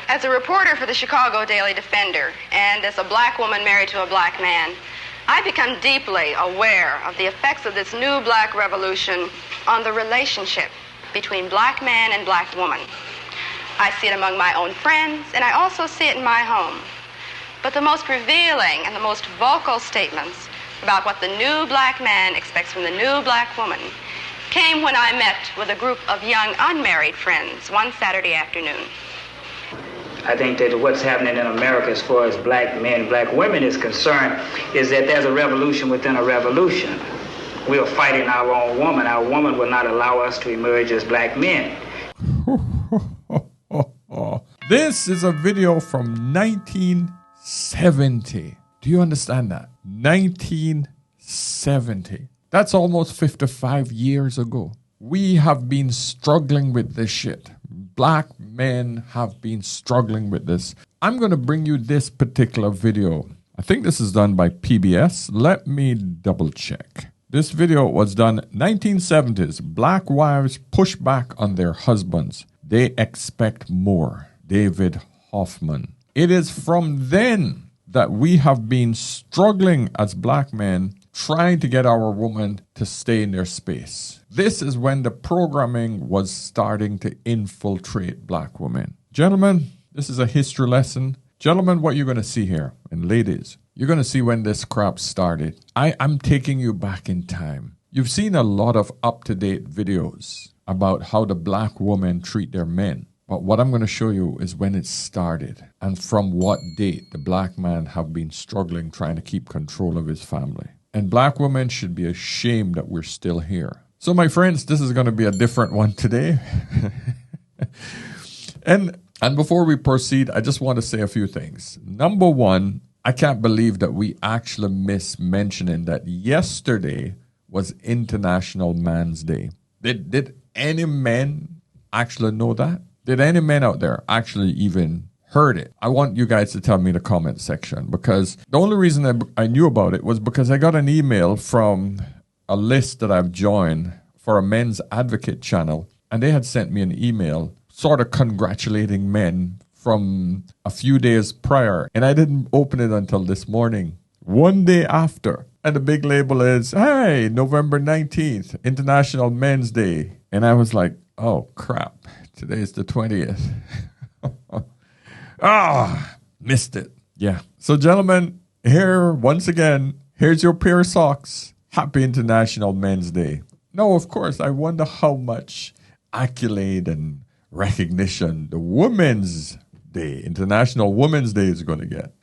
As a reporter for the Chicago Daily Defender, and as a black woman married to a black man, I've become deeply aware of the effects of this new black revolution on the relationship between black man and black woman. I see it among my own friends, and I also see it in my home. But the most revealing and the most vocal statements about what the new black man expects from the new black woman came when I met with a group of young unmarried friends one Saturday afternoon. I think that what's happening in America as far as black men, black women is concerned is that there's a revolution within a revolution. We are fighting our own woman. Our woman will not allow us to emerge as black men. This is a video from 1970. Do you understand that? 1970. That's almost 55 years ago. We have been struggling with this shit. Black men have been struggling with this. I'm going to bring you this particular video. I think this is done by PBS. Let me double check. This video was done 1970s. Black wives push back on their husbands. They expect more. David Hoffman. It is from then that we have been struggling as black men, trying to get our women to stay in their space. This is when the programming was starting to infiltrate black women. Gentlemen, this is a history lesson. Gentlemen, what you're going to see here, and ladies, you're going to see when this crap started. I'm taking you back in time. You've seen a lot of up-to-date videos about how the black women treat their men. But what I'm going to show you is when it started and from what date the black man have been struggling trying to keep control of his family. And black women should be ashamed that we're still here. So my friends, this is going to be a different one today. and before we proceed, I just want to say a few things. Number one, I can't believe that we actually missed mentioning that yesterday was International Man's Day. Did any men actually know that? Did any men out there actually even heard it? I want you guys to tell me in the comment section, because the only reason I knew about it was because I got an email from a list that I've joined for a men's advocate channel, and they had sent me an email sort of congratulating men from a few days prior, and I didn't open it until this morning, one day after. And the big label is, hey, November 19th, International Men's Day. And I was like, oh crap. Today's the 20th. Missed it. Yeah. So gentlemen, here, once again, here's your pair of socks. Happy International Men's Day. No, of course, I wonder how much accolade and recognition the Women's Day, International Women's Day is going to get.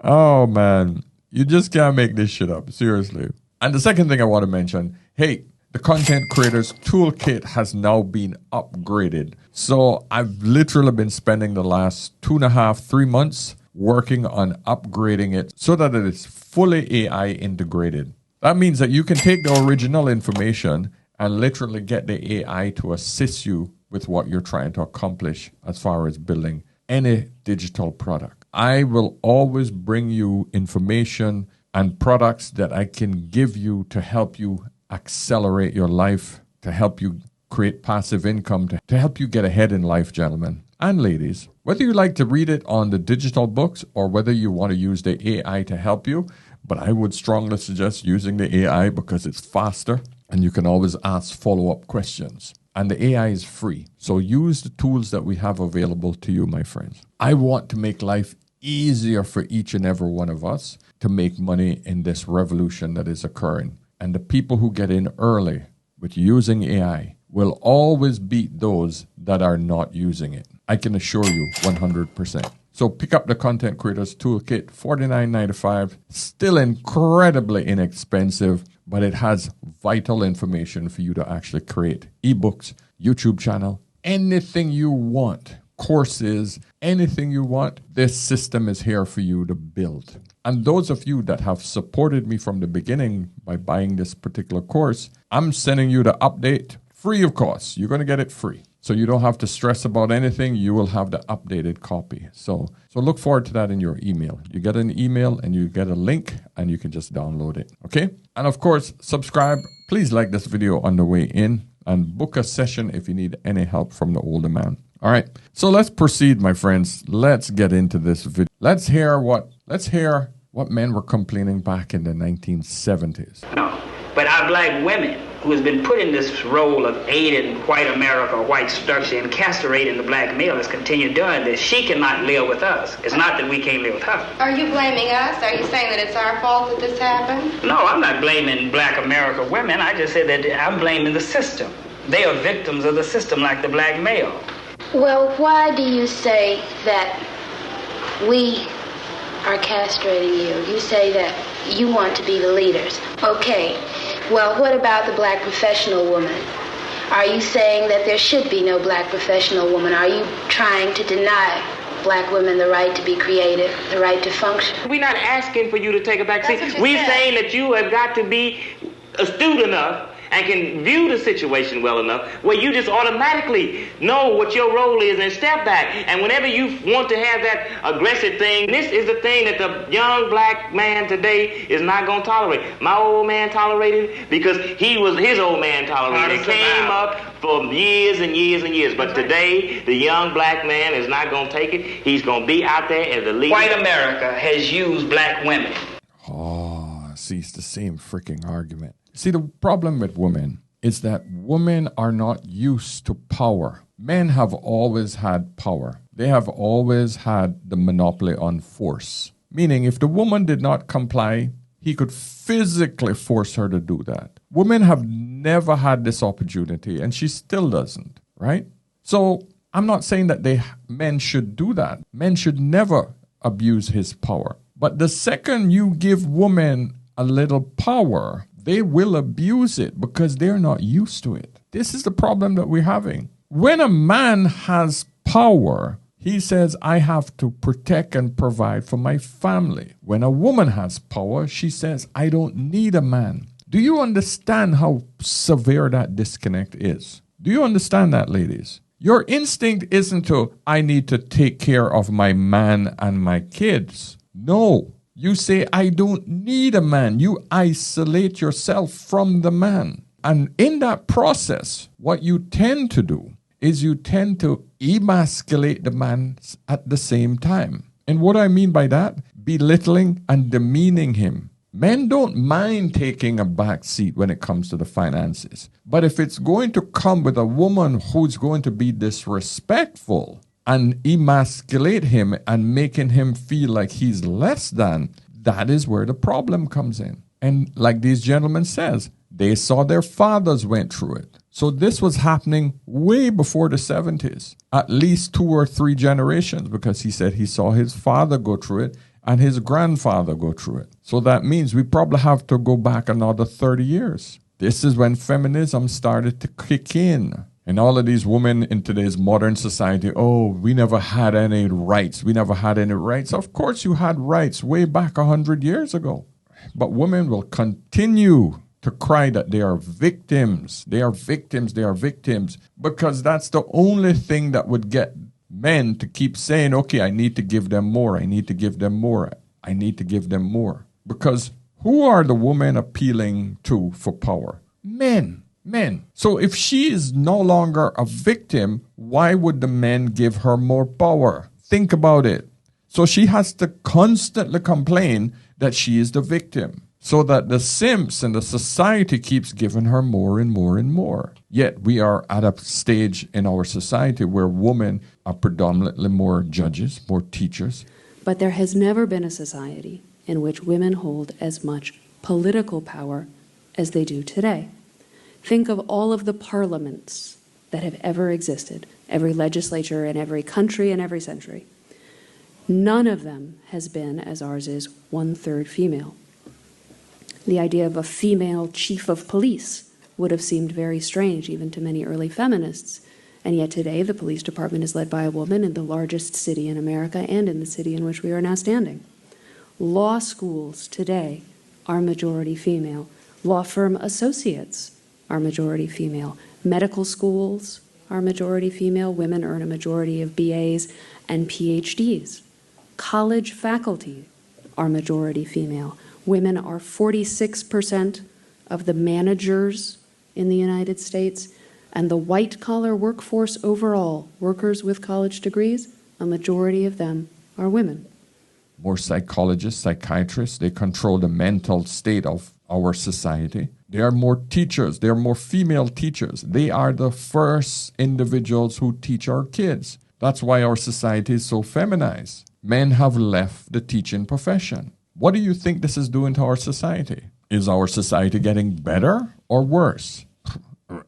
Oh, man. You just can't make this shit up. Seriously. And the second thing I want to mention, hey, the Content Creators Toolkit has now been upgraded. So I've literally been spending the last 2.5, 3 months working on upgrading it so that it is fully AI integrated. That means that you can take the original information and literally get the AI to assist you with what you're trying to accomplish as far as building any digital product. I will always bring you information and products that I can give you to help you accelerate your life, to help you create passive income, to help you get ahead in life, gentlemen and ladies. Whether you like to read it on the digital books or whether you want to use the AI to help you, but I would strongly suggest using the AI because it's faster and you can always ask follow-up questions. And the AI is free. So use the tools that we have available to you, my friends. I want to make life easier for each and every one of us to make money in this revolution that is occurring. And the people who get in early with using AI will always beat those that are not using it. I can assure you 100%. So pick up the Content Creators Toolkit, $49.95. Still incredibly inexpensive, but it has vital information for you to actually create ebooks, YouTube channel, anything you want, courses, anything you want. This system is here for you to build. And those of you that have supported me from the beginning by buying this particular course, I'm sending you the update free of cost. You're going to get it free. So you don't have to stress about anything. You will have the updated copy. So look forward to that in your email. You get an email and you get a link and you can just download it. Okay? And of course, subscribe. Please like this video on the way in and book a session if you need any help from the older man. All right. So let's proceed, my friends. Let's get into this video. Let's hear what men were complaining back in the 1970s. No, but our black women who has been put in this role of aiding white America, white structure, and castrating the black male has continued doing this. She cannot live with us. It's not that we can't live with her. Are you blaming us? Are you saying that it's our fault that this happened? No, I'm not blaming black America women. I just said that I'm blaming the system. They are victims of the system like the black male. Well, why do you say that we are castrating you? You say that you want to be the leaders. Okay. Well, what about the black professional woman? Are you saying that there should be no black professional woman? Are you trying to deny black women the right to be creative, the right to function? We're not asking for you to take a back seat. We're saying that you have got to be astute enough and can view the situation well enough where you just automatically know what your role is and step back. And whenever you want to have that aggressive thing, this is the thing that the young black man today is not going to tolerate. My old man tolerated it because his old man tolerated it. It came up for years and years and years. But today, the young black man is not going to take it. He's going to be out there as the leader. White America has used black women. Oh, see, it's the same freaking argument. See, the problem with women is that women are not used to power. Men have always had power. They have always had the monopoly on force. Meaning, if the woman did not comply, he could physically force her to do that. Women have never had this opportunity, and she still doesn't, right? So I'm not saying that men should do that. Men should never abuse his power. But the second you give women a little power, they will abuse it because they're not used to it. This is the problem that we're having. When a man has power, he says, I have to protect and provide for my family. When a woman has power, she says, I don't need a man. Do you understand how severe that disconnect is? Do you understand that, ladies? Your instinct isn't to, I need to take care of my man and my kids. No. You say, I don't need a man. You isolate yourself from the man. And in that process, what you tend to do is you tend to emasculate the man at the same time. And what I mean by that, belittling and demeaning him. Men don't mind taking a back seat when it comes to the finances. But if it's going to come with a woman who's going to be disrespectful and emasculate him and making him feel like he's less than, that is where the problem comes in. And like these gentlemen says, they saw their fathers went through it. So this was happening way before the 70s, at least 2 or 3 generations, because he said he saw his father go through it and his grandfather go through it. So that means we probably have to go back another 30 years. This is when feminism started to kick in. And all of these women in today's modern society, oh, we never had any rights. We never had any rights. Of course you had rights way back 100 years ago. But women will continue to cry that they are victims. They are victims. They are victims. Because that's the only thing that would get men to keep saying, okay, I need to give them more. I need to give them more. I need to give them more. Because who are the women appealing to for power? Men. So if she is no longer a victim, why would the men give her more power? Think about it. So she has to constantly complain that she is the victim, so that the simps and the society keeps giving her more and more and more. Yet we are at a stage in our society where women are predominantly more judges, more teachers. But there has never been a society in which women hold as much political power as they do today. Think of all of the parliaments that have ever existed, every legislature in every country in every century. None of them has been, as ours is, 1/3 female. The idea of a female chief of police would have seemed very strange even to many early feminists, and yet today the police department is led by a woman in the largest city in America and in the city in which we are now standing. Law schools today are majority female. Law firm associates are majority female. Medical schools are majority female. Women earn a majority of BAs and PhDs. College faculty are majority female. Women are 46% of the managers in the United States, And the white-collar workforce overall, workers with college degrees, a majority of them are women. More psychologists, psychiatrists, they control the mental state of our society. There are more teachers, there are more female teachers. They are the first individuals who teach our kids. That's why our society is so feminized. Men have left the teaching profession. What do you think this is doing to our society? Is our society getting better or worse?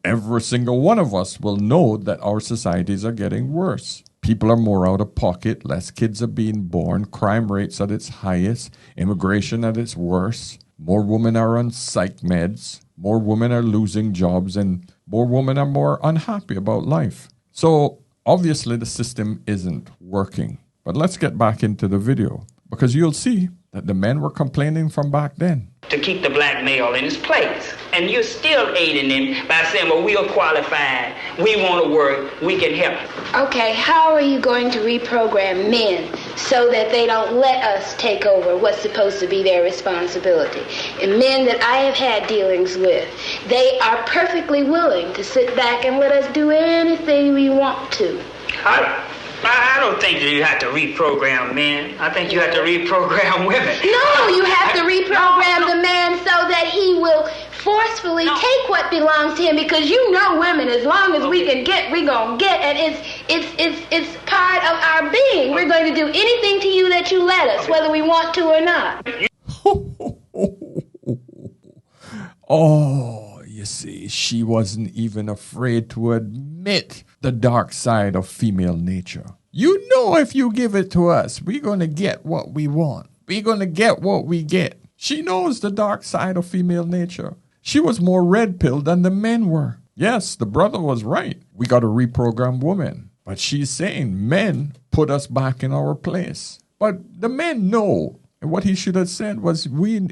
Every single one of us will know that our societies are getting worse. People are more out of pocket, less kids are being born, crime rates at its highest, immigration at its worst, more women are on psych meds, more women are losing jobs, and more women are more unhappy about life. So obviously the system isn't working. But let's get back into the video, because you'll see that the men were complaining from back then. To keep the black male in his place. And you're still aiding him by saying, well, we are qualified, we want to work, we can help. Okay, how are you going to reprogram men so that they don't let us take over what's supposed to be their responsibility? And men that I have had dealings with, they are perfectly willing to sit back and let us do anything we want to. I don't think that you have to reprogram men. I think you have to reprogram women. No, you have to reprogram the man so that he will forcefully take what belongs to him, because you know women, as long as we can get, we're going to get, and it's part of our being. We're going to do anything to you that you let us, whether we want to or not. Oh, you see, she wasn't even afraid to admit the dark side of female nature. You know, if you give it to us, we're going to get what we want. We're going to get what we get. She knows the dark side of female nature. She was more red-pilled than the men were. Yes, the brother was right. We got to reprogram women. But she's saying men put us back in our place. But the men know. And what he should have said was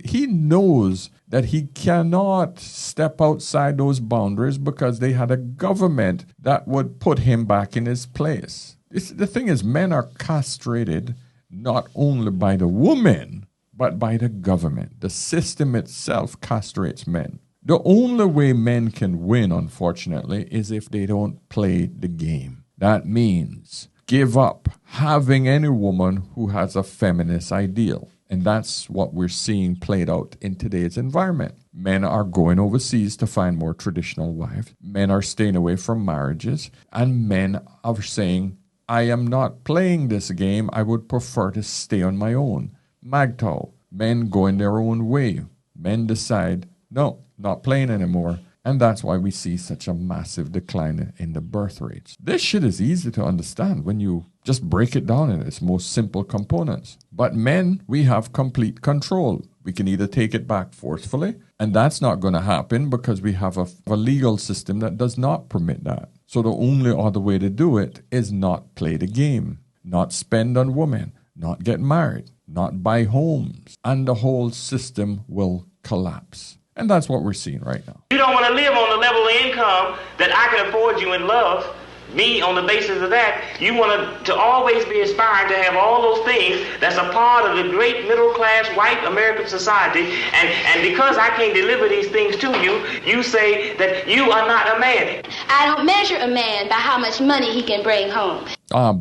he knows that he cannot step outside those boundaries because they had a government that would put him back in his place. The thing is, men are castrated not only by the woman, but by the government. The system itself castrates men. The only way men can win, unfortunately, is if they don't play the game. That means give up having any woman who has a feminist ideal. And that's what we're seeing played out in today's environment. Men are going overseas to find more traditional wives. Men are staying away from marriages. And men are saying, I am not playing this game. I would prefer to stay on my own. MGTOW. Men going their own way. Men decide, no, not playing anymore. And that's why we see such a massive decline in the birth rates. This shit is easy to understand when you just break it down in its most simple components. But men, we have complete control. We can either take it back forcefully, and that's not going to happen because we have a legal system that does not permit that. So the only other way to do it is not play the game, not spend on women, not get married, not buy homes, and the whole system will collapse. And that's what we're seeing right now. You don't want to live on the level of income that I can afford you and love me on the basis of that. You want to always be aspiring to have all those things that's a part of the great middle-class white American society. And because I can't deliver these things to you, you say that you are not a man. I don't measure a man by how much money he can bring home.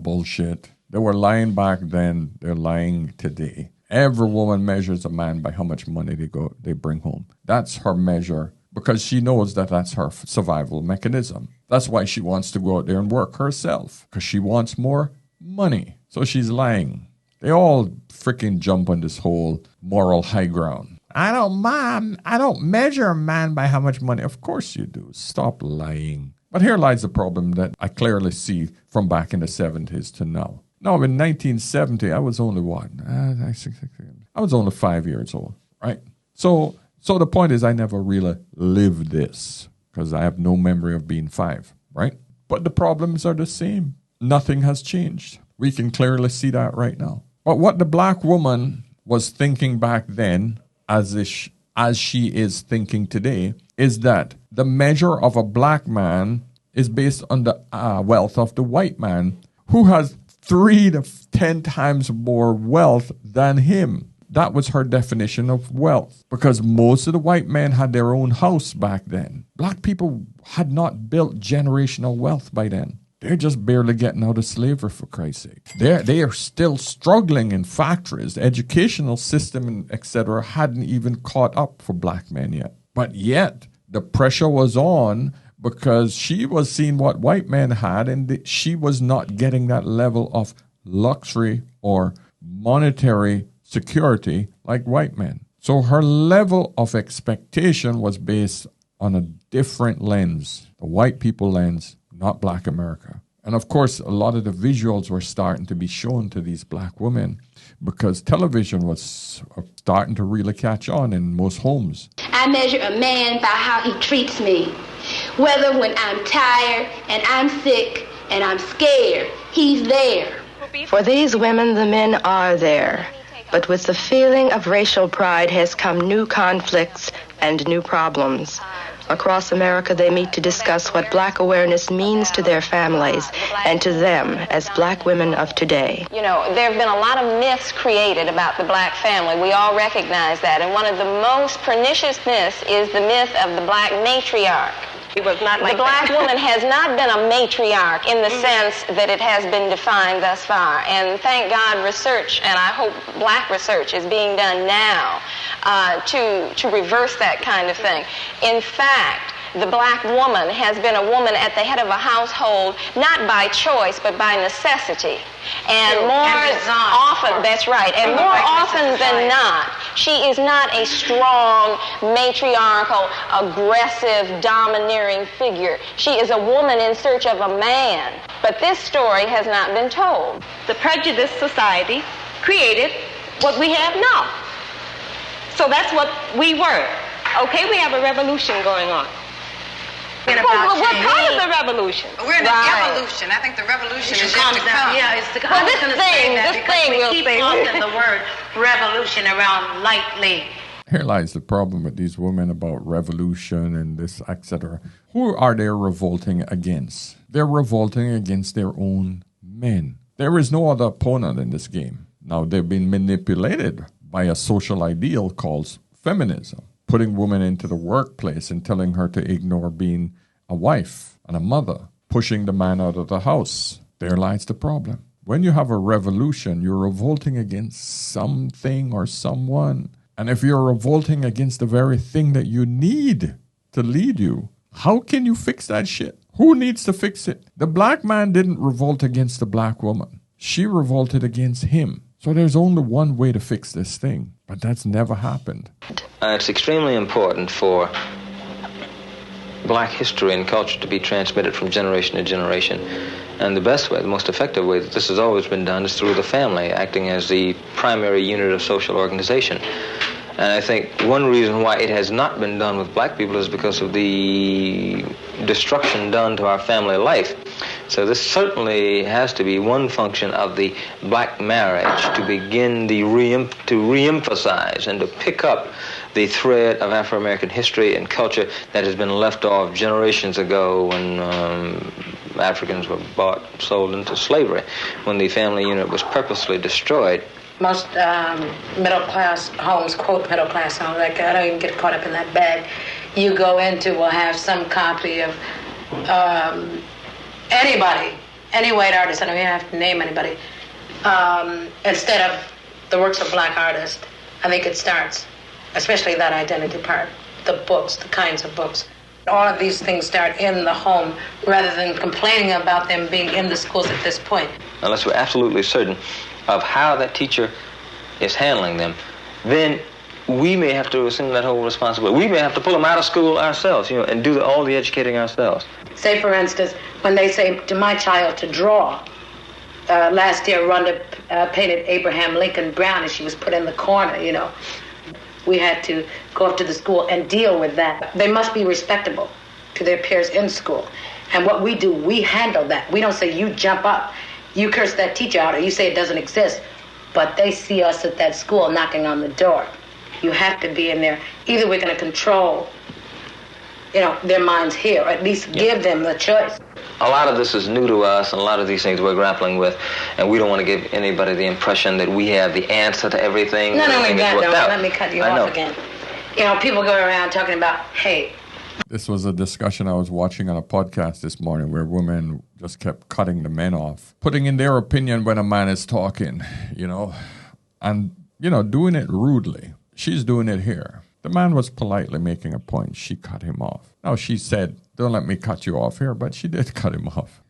Bullshit. They were lying back then. They're lying today. Every woman measures a man by how much money they bring home. That's her measure because she knows that that's her survival mechanism. That's why she wants to go out there and work herself, because she wants more money. So she's lying. They all freaking jump on this whole moral high ground. I don't measure a man by how much money. Of course you do. Stop lying. But here lies the problem that I clearly see from back in the 70s to now. No, in 1970, I was only what? I was only 5 years old, right? So the point is I never really lived this because I have no memory of being 5, right? But the problems are the same. Nothing has changed. We can clearly see that right now. But what the black woman was thinking back then, as she is thinking today, is that the measure of a black man is based on the wealth of the white man who has 3 to 10 times more wealth than him. That was her definition of wealth, because most of the white men had their own house back then. Black people had not built generational wealth by then. They're just barely getting out of slavery, for Christ's sake. They are still struggling in factories. The educational system, etc., hadn't even caught up for black men yet. But yet, the pressure was on because she was seeing what white men had, and she was not getting that level of luxury or monetary security like white men. So her level of expectation was based on a different lens, the white people lens, not black America. And of course, a lot of the visuals were starting to be shown to these black women because television was starting to really catch on in most homes. I measure a man by how he treats me. Whether when I'm tired and I'm sick and I'm scared, he's there. For these women, the men are there. But with the feeling of racial pride has come new conflicts and new problems. Across America, they meet to discuss what black awareness means to their families and to them as black women of today. You know, there have been a lot of myths created about the black family. We all recognize that. And one of the most pernicious myths is the myth of the black matriarch. It was not like the black woman has not been a matriarch in the sense that it has been defined thus far. And thank God research, and I hope black research, is being done now to reverse that kind of thing. In fact, the black woman has been a woman at the head of a household, not by choice, but by necessity. And more often, that's right, and more often than not, she is not a strong, matriarchal, aggressive, domineering figure. She is a woman in search of a man. But this story has not been told. The prejudiced society created what we have now. So that's what we were. Okay, we have a revolution going on. Well, we're part of the revolution. We're in an evolution. I think the revolution is yet to come. Yeah, it's the well, this thing will keep tossing the word revolution around lightly. Here lies the problem with these women about revolution and this, etc. Who are they revolting against? They're revolting against their own men. There is no other opponent in this game. Now, they've been manipulated by a social ideal called feminism, putting women into the workplace and telling her to ignore being a wife and a mother, pushing the man out of the house. There lies the problem. When you have a revolution, you're revolting against something or someone. And if you're revolting against the very thing that you need to lead you, how can you fix that shit? Who needs to fix it? The black man didn't revolt against the black woman. She revolted against him. So there's only one way to fix this thing, but that's never happened. It's extremely important for black history and culture to be transmitted from generation to generation. And the best way, the most effective way that this has always been done is through the family, acting as the primary unit of social organization. And I think one reason why it has not been done with black people is because of the destruction done to our family life. So this certainly has to be one function of the black marriage, to begin to reemphasize and to pick up the thread of Afro-American history and culture that has been left off generations ago when Africans were bought, sold into slavery, when the family unit was purposely destroyed. Most middle-class homes, quote middle-class homes, like I don't even get caught up in that bag, you go into will have some copy of anybody, any white artist, I don't even have to name anybody, instead of the works of black artists. I think it starts, especially that identity part, the books, the kinds of books. All of these things start in the home rather than complaining about them being in the schools at this point. Unless we're absolutely certain of how that teacher is handling them, then we may have to assume that whole responsibility. We may have to pull them out of school ourselves, and do all the educating ourselves. Say, for instance, when they say to my child to draw, last year Rhonda painted Abraham Lincoln brown and she was put in the corner, We had to go up to the school and deal with that. They must be respectable to their peers in school. And what we do, we handle that. We don't say, you jump up, you curse that teacher out, or you say it doesn't exist. But they see us at that school knocking on the door. You have to be in there. Either we're going to control their minds here, or at least give them the choice. A lot of this is new to us, and a lot of these things we're grappling with, and we don't want to give anybody the impression that we have the answer to everything. Not only that, let me cut you off again. People go around talking about, hey. This was a discussion I was watching on a podcast this morning where women just kept cutting the men off, putting in their opinion when a man is talking, and, doing it rudely. She's doing it here. The man was politely making a point. She cut him off. Now, she said, don't let me cut you off here, but she did cut him off.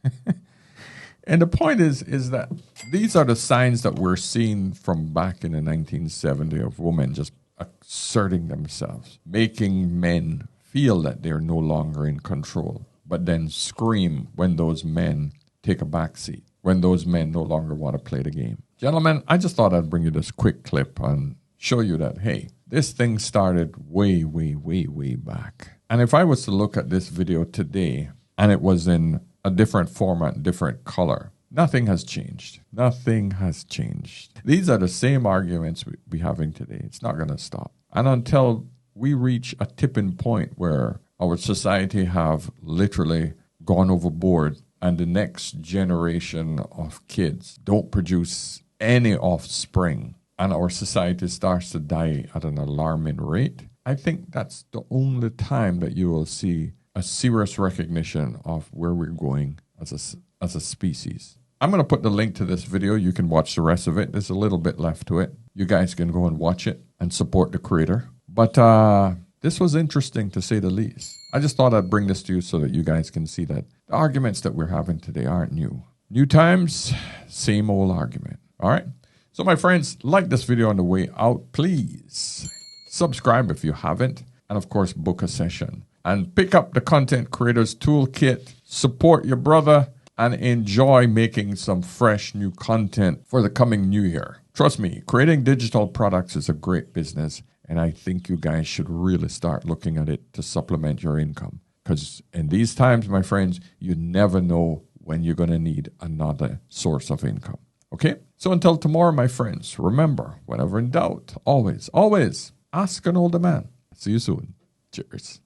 And the point is that these are the signs that we're seeing from back in the 1970s of women just asserting themselves, making men feel that they're no longer in control, but then scream when those men take a backseat, when those men no longer want to play the game. Gentlemen, I just thought I'd bring you this quick clip and show you that, hey, this thing started way, way, way, way back. And if I was to look at this video today and it was in a different format, different color, nothing has changed. Nothing has changed. These are the same arguments we're having today. It's not going to stop. And until we reach a tipping point where our society have literally gone overboard and the next generation of kids don't produce any offspring, and our society starts to die at an alarming rate, I think that's the only time that you will see a serious recognition of where we're going as a species. I'm going to put the link to this video. You can watch the rest of it. There's a little bit left to it. You guys can go and watch it and support the creator. But this was interesting to say the least. I just thought I'd bring this to you so that you guys can see that the arguments that we're having today aren't new. New times, same old argument. All right? So my friends, like this video on the way out, please. Subscribe if you haven't. And of course, book a session. And pick up the Content Creators Toolkit. Support your brother and enjoy making some fresh new content for the coming new year. Trust me, creating digital products is a great business. And I think you guys should really start looking at it to supplement your income. Because in these times, my friends, you never know when you're going to need another source of income. Okay? So until tomorrow, my friends, remember, whenever in doubt, always, always ask an older man. See you soon. Cheers.